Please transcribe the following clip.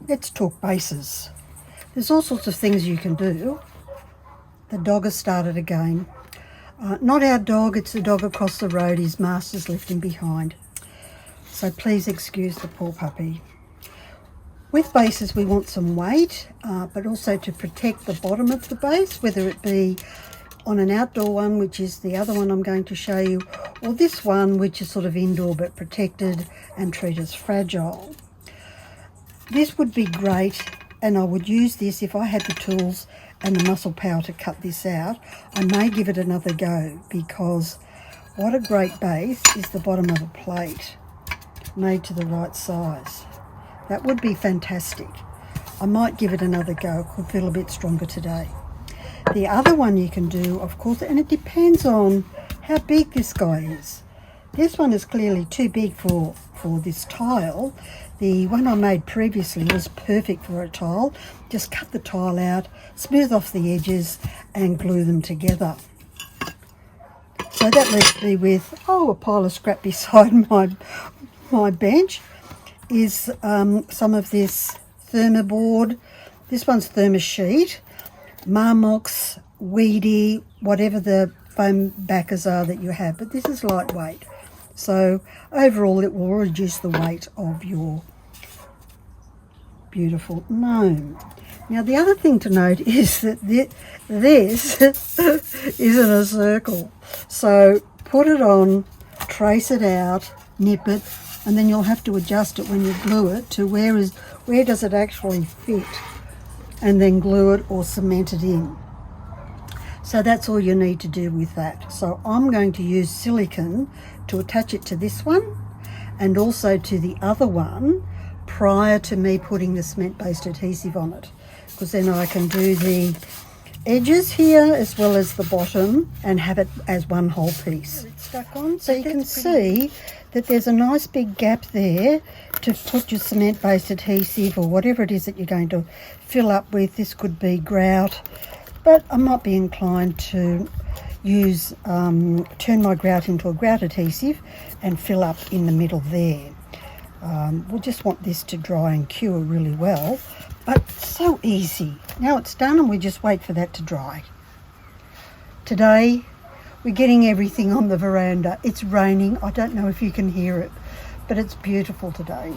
let's talk bases. There's all sorts of things you can do. The dog has started again. Not our dog, it's the dog across the road. His master's left him behind. So please excuse the poor puppy. With bases we want some weight, but also to protect the bottom of the base, whether it be on an outdoor one, which is the other one I'm going to show you, or this one, which is sort of indoor but protected and treated as fragile. This would be great, and I would use this if I had the tools and the muscle power to cut this out. I may give it another go, because what a great base is the bottom of a plate made to the right size. That would be fantastic. I might give it another go. It could feel a bit stronger today. The other one you can do, of course, and it depends on how big this guy is. This one is clearly too big for this tile. The one I made previously was perfect for a tile. Just cut the tile out, smooth off the edges and glue them together. So that leaves me with, a pile of scrap beside my bench is some of this thermoboard. This one's thermosheet, Marmox, Weedy, whatever the foam backers are that you have, but this is lightweight. So overall it will reduce the weight of your beautiful gnome. Now the other thing to note is that this isn't a circle. So put it on, trace it out, nip it, and then you'll have to adjust it when you glue it to where does it actually fit, and then glue it or cement it in. So that's all you need to do with that. So I'm going to use silicone to attach it to this one and also to the other one prior to me putting the cement-based adhesive on it, because then I can do the edges here as well as the bottom and have it as one whole piece. It's stuck on, so you can see that there's a nice big gap there to put your cement-based adhesive or whatever it is that you're going to fill up with. This could be grout, but I might be inclined to use turn my grout into a grout adhesive and fill up in the middle there. We'll just want this to dry and cure really well, but so easy. Now it's done and we just wait for that to dry. Today we're getting everything on the veranda. It's raining. I don't know if you can hear it, but it's beautiful today.